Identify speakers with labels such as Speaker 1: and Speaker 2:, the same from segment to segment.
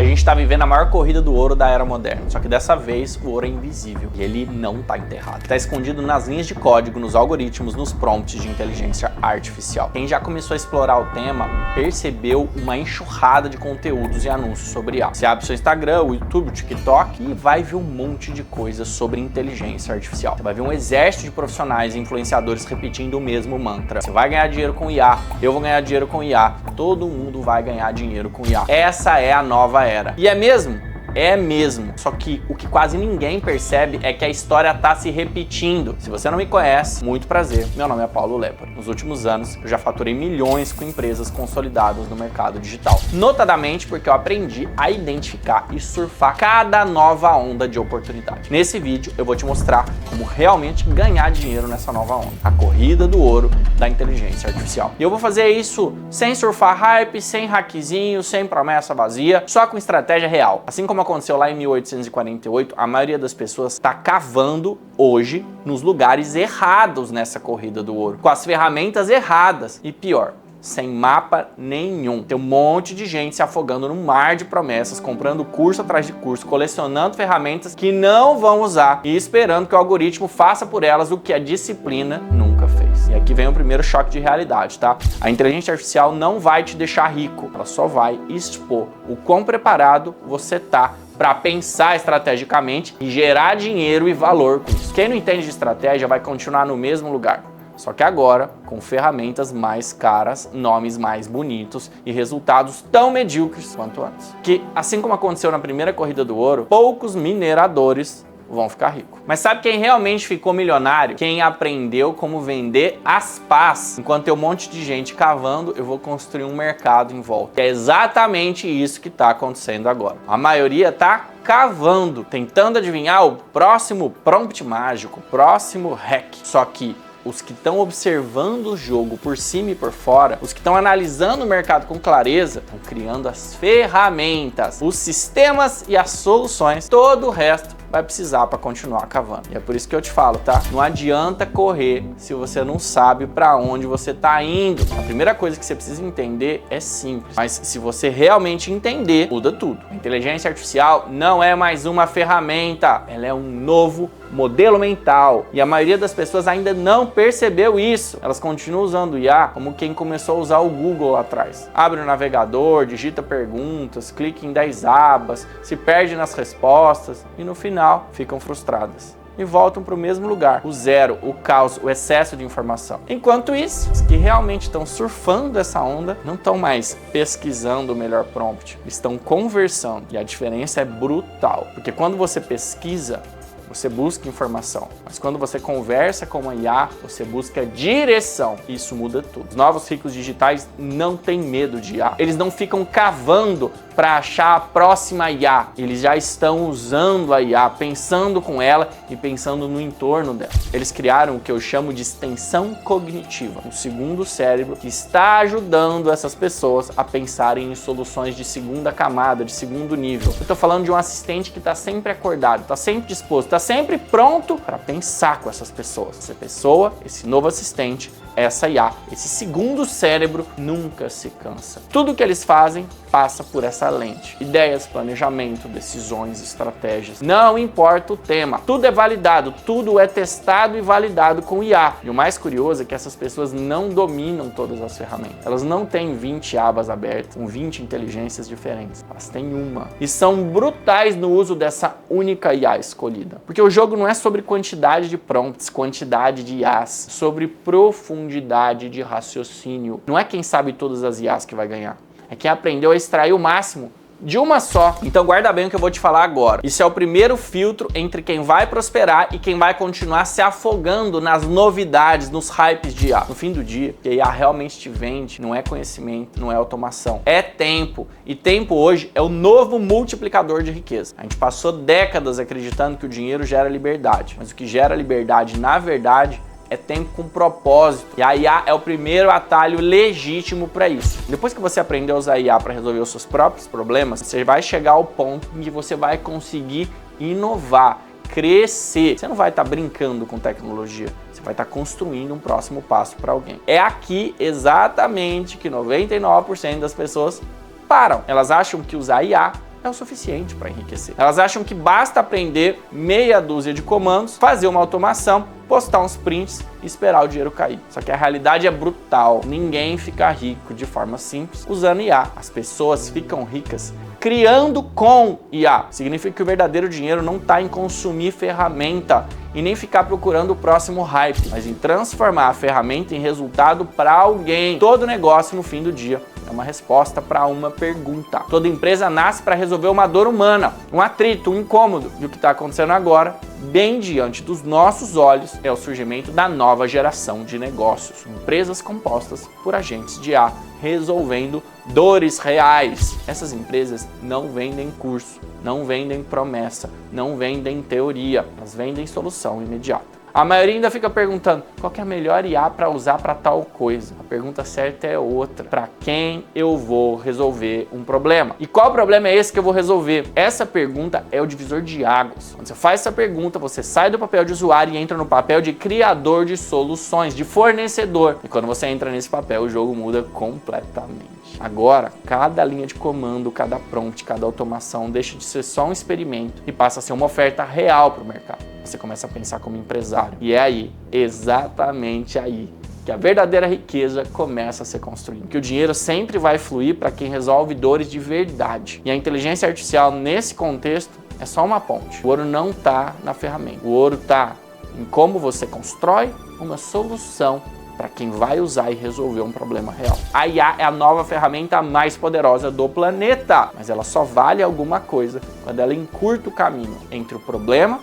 Speaker 1: A gente tá vivendo a maior corrida do ouro da era moderna, só que dessa vez o ouro é invisível e ele não tá enterrado. Tá escondido nas linhas de código, nos algoritmos, nos prompts de inteligência artificial. Quem já começou a explorar o tema percebeu uma enxurrada de conteúdos e anúncios sobre IA. Você abre seu Instagram, o YouTube, o TikTok e vai ver um monte de coisas sobre inteligência artificial. Você vai ver um exército de profissionais e influenciadores repetindo o mesmo mantra. Você vai ganhar dinheiro com IA, eu vou ganhar dinheiro com IA, todo mundo vai ganhar dinheiro com IA. Essa é a nova era. E é mesmo? É mesmo, só que o que quase ninguém percebe é que a história tá se repetindo. Se você não me conhece, muito prazer, meu nome é Paulo Lepore. Nos últimos anos, eu já faturei milhões com empresas consolidadas no mercado digital. Notadamente porque eu aprendi a identificar e surfar cada nova onda de oportunidade. Nesse vídeo, eu vou te mostrar como realmente ganhar dinheiro nessa nova onda. A corrida do ouro da inteligência artificial. E eu vou fazer isso sem surfar hype, sem hackzinho, sem promessa vazia, só com estratégia real. Assim como aconteceu lá em 1848, a maioria das pessoas está cavando hoje nos lugares errados nessa corrida do ouro, com as ferramentas erradas e pior, sem mapa nenhum. Tem um monte de gente se afogando num mar de promessas, comprando curso atrás de curso, colecionando ferramentas que não vão usar e esperando que o algoritmo faça por elas o que a disciplina nunca fez. E aqui vem o primeiro choque de realidade, tá? A inteligência artificial não vai te deixar rico, ela só vai expor o quão preparado você tá para pensar estrategicamente e gerar dinheiro e valor com isso. Quem não entende de estratégia vai continuar no mesmo lugar. Só que agora, com ferramentas mais caras, nomes mais bonitos e resultados tão medíocres quanto antes. Que, assim como aconteceu na primeira corrida do ouro, poucos mineradores vão ficar ricos. Mas sabe quem realmente ficou milionário? Quem aprendeu como vender as pás. Enquanto tem um monte de gente cavando, eu vou construir um mercado em volta. É exatamente isso que está acontecendo agora. A maioria está cavando, tentando adivinhar o próximo prompt mágico, o próximo hack. Só que os que estão observando o jogo por cima e por fora, os que estão analisando o mercado com clareza, estão criando as ferramentas, os sistemas e as soluções. Todo o resto vai precisar para continuar cavando. E é por isso que eu te falo, tá? Não adianta correr se você não sabe para onde você está indo. A primeira coisa que você precisa entender é simples, mas se você realmente entender, muda tudo. A inteligência artificial não é mais uma ferramenta, ela é um novo modelo mental. E a maioria das pessoas ainda não percebeu isso. Elas continuam usando o IA como quem começou a usar o Google lá atrás. Abre o navegador, digita perguntas, clica em 10 abas, se perde nas respostas e no final ficam frustradas e voltam para o mesmo lugar, o zero, o caos, o excesso de informação. Enquanto isso, os que realmente estão surfando essa onda não estão mais pesquisando o melhor prompt, estão conversando e a diferença é brutal, porque quando você pesquisa, você busca informação, mas quando você conversa com a IA, você busca direção. Isso muda tudo. Os novos ricos digitais não têm medo de IA. Eles não ficam cavando para achar a próxima IA. Eles já estão usando a IA, pensando com ela e pensando no entorno dela. Eles criaram o que eu chamo de extensão cognitiva, um segundo cérebro que está ajudando essas pessoas a pensarem em soluções de segunda camada, de segundo nível. Eu estou falando de um assistente que está sempre acordado, está sempre disposto, está sempre pronto para pensar com essas pessoas. Essa pessoa, esse novo assistente, essa IA, esse segundo cérebro nunca se cansa. Tudo que eles fazem passa por essa lente. Ideias, planejamento, decisões, estratégias. Não importa o tema. Tudo é validado, tudo é testado e validado com IA. E o mais curioso é que essas pessoas não dominam todas as ferramentas. Elas não têm 20 abas abertas, com 20 inteligências diferentes. Elas têm uma. E são brutais no uso dessa única IA escolhida. Porque o jogo não é sobre quantidade de prompts, quantidade de IAs, sobre profundidade de raciocínio. Não é quem sabe todas as IAs que vai ganhar. É quem aprendeu a extrair o máximo de uma só. Então guarda bem o que eu vou te falar agora. Isso é o primeiro filtro entre quem vai prosperar e quem vai continuar se afogando nas novidades, nos hypes de IA. No fim do dia, o que a IA realmente te vende não é conhecimento, não é automação, é tempo. E tempo hoje é o novo multiplicador de riqueza. A gente passou décadas acreditando que o dinheiro gera liberdade, mas o que gera liberdade, na verdade, é tempo com propósito. E a IA é o primeiro atalho legítimo para isso. Depois que você aprender a usar a IA para resolver os seus próprios problemas, você vai chegar ao ponto em que você vai conseguir inovar, crescer. Você não vai estar brincando com tecnologia, você vai estar construindo um próximo passo para alguém. É aqui exatamente que 99% das pessoas param. Elas acham que usar IA é o suficiente para enriquecer. Elas acham que basta aprender meia dúzia de comandos, fazer uma automação, postar uns prints e esperar o dinheiro cair. Só que a realidade é brutal. Ninguém fica rico de forma simples usando IA. As pessoas ficam ricas criando com IA. Significa que o verdadeiro dinheiro não está em consumir ferramenta e nem ficar procurando o próximo hype, mas em transformar a ferramenta em resultado para alguém. Todo negócio, no fim do dia, é uma resposta para uma pergunta. Toda empresa nasce para resolver uma dor humana, um atrito, um incômodo. E o que está acontecendo agora, bem diante dos nossos olhos, é o surgimento da nova geração de negócios. Empresas compostas por agentes de IA, resolvendo dores reais. Essas empresas não vendem curso, não vendem promessa, não vendem teoria, elas vendem solução imediata. A maioria ainda fica perguntando qual que é a melhor IA para usar para tal coisa. A pergunta certa é outra. Para quem eu vou resolver um problema? E qual problema é esse que eu vou resolver? Essa pergunta é o divisor de águas. Quando você faz essa pergunta, você sai do papel de usuário e entra no papel de criador de soluções, de fornecedor. E quando você entra nesse papel, o jogo muda completamente. Agora, cada linha de comando, cada prompt, cada automação deixa de ser só um experimento e passa a ser uma oferta real para o mercado. Você começa a pensar como empresário. E é aí, exatamente aí, que a verdadeira riqueza começa a ser construída. Que o dinheiro sempre vai fluir para quem resolve dores de verdade. E a inteligência artificial, nesse contexto, é só uma ponte. O ouro não está na ferramenta. O ouro está em como você constrói uma solução para quem vai usar e resolver um problema real. A IA é a nova ferramenta mais poderosa do planeta, mas ela só vale alguma coisa quando ela encurta o caminho entre o problema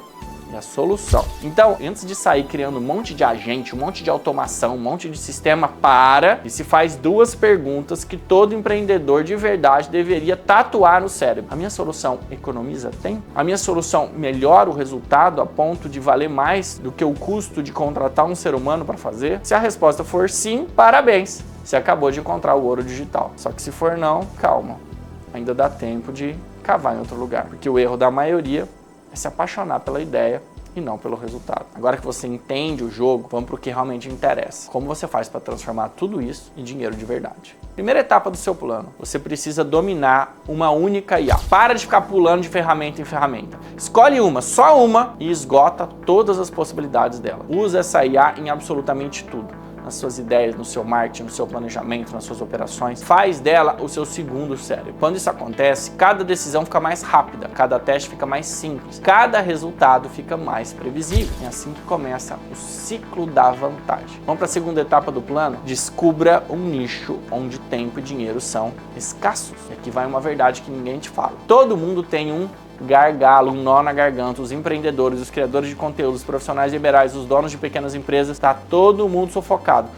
Speaker 1: e a solução. Então, antes de sair criando um monte de agente, um monte de automação, um monte de sistema, para e se faz duas perguntas que todo empreendedor de verdade deveria tatuar no cérebro. A minha solução economiza tempo? A minha solução melhora o resultado a ponto de valer mais do que o custo de contratar um ser humano para fazer? Se a resposta for sim, parabéns! Você acabou de encontrar o ouro digital. Só que se for não, calma. Ainda dá tempo de cavar em outro lugar. Porque o erro da maioria é se apaixonar pela ideia e não pelo resultado. Agora que você entende o jogo, vamos para o que realmente interessa. Como você faz para transformar tudo isso em dinheiro de verdade? Primeira etapa do seu plano, você precisa dominar uma única IA. Para de ficar pulando de ferramenta em ferramenta. Escolhe uma, só uma, e esgota todas as possibilidades dela. Usa essa IA em absolutamente tudo. Nas suas ideias, no seu marketing, no seu planejamento, nas suas operações. Faz dela o seu segundo cérebro. Quando isso acontece, cada decisão fica mais rápida, cada teste fica mais simples, cada resultado fica mais previsível. É assim que começa o ciclo da vantagem. Vamos para a segunda etapa do plano? Descubra um nicho onde tempo e dinheiro são escassos. E aqui vai uma verdade que ninguém te fala. Todo mundo tem um gargalo, um nó na garganta. Os empreendedores, os criadores de conteúdo, os profissionais liberais, os donos de pequenas empresas, está todo mundo sufocado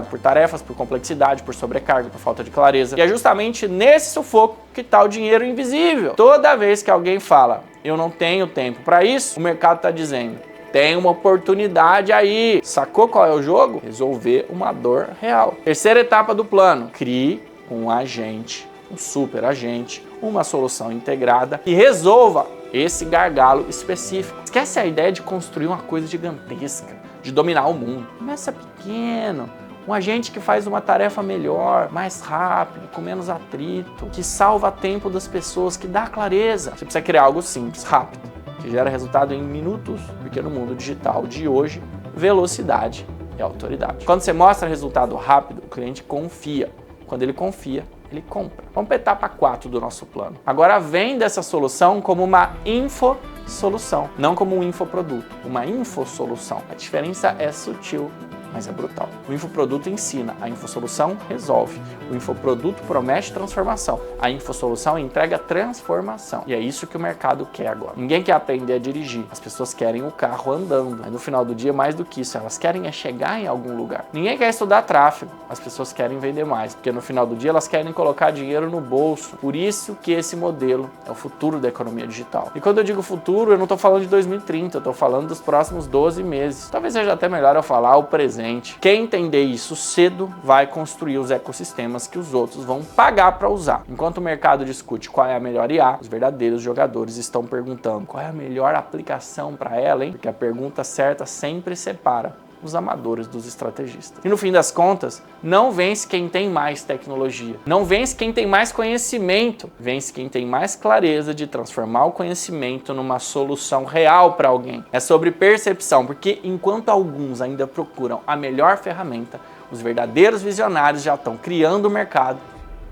Speaker 1: por tarefas, por complexidade, por sobrecarga, por falta de clareza. E é justamente nesse sufoco que está o dinheiro invisível. Toda vez que alguém fala, eu não tenho tempo para isso, o mercado está dizendo, tem uma oportunidade aí. Sacou qual é o jogo? Resolver uma dor real. Terceira etapa do plano, crie um agente, um super agente, uma solução integrada que resolva esse gargalo específico. Esquece a ideia de construir uma coisa gigantesca, de dominar o mundo. Começa pequeno. Um agente que faz uma tarefa melhor, mais rápido, com menos atrito, que salva tempo das pessoas, que dá clareza. Você precisa criar algo simples, rápido, que gera resultado em minutos, porque no mundo digital de hoje, velocidade é autoridade. Quando você mostra resultado rápido, o cliente confia. Quando ele confia, ele compra. Vamos para a etapa 4 do nosso plano. Agora venda essa solução como uma infosolução, não como um infoproduto, uma infosolução. A diferença é sutil, mas é brutal. O infoproduto ensina, a infosolução resolve. O infoproduto promete transformação, a infosolução entrega transformação. E é isso que o mercado quer agora. Ninguém quer aprender a dirigir, as pessoas querem o carro andando. Mas no final do dia, mais do que isso, elas querem é chegar em algum lugar. Ninguém quer estudar tráfego, as pessoas querem vender mais, porque no final do dia elas querem colocar dinheiro no bolso. Por isso que esse modelo é o futuro da economia digital. E quando eu digo futuro, eu não estou falando de 2030, eu estou falando dos próximos 12 meses. Talvez seja até melhor eu falar o presente. Quem entender isso cedo vai construir os ecossistemas que os outros vão pagar para usar. Enquanto o mercado discute qual é a melhor IA, os verdadeiros jogadores estão perguntando qual é a melhor aplicação para ela, hein? Porque a pergunta certa sempre separa os amadores dos estrategistas. E no fim das contas, não vence quem tem mais tecnologia, não vence quem tem mais conhecimento, vence quem tem mais clareza de transformar o conhecimento numa solução real para alguém. É sobre percepção, porque enquanto alguns ainda procuram a melhor ferramenta, os verdadeiros visionários já estão criando o mercado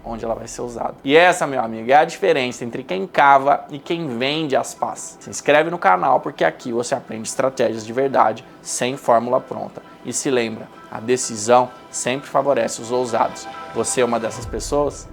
Speaker 1: onde ela vai ser usada. E essa, meu amigo, é a diferença entre quem cava e quem vende as pás. Se inscreve no canal porque aqui você aprende estratégias de verdade, sem fórmula pronta. E se lembra, a decisão sempre favorece os ousados. Você é uma dessas pessoas?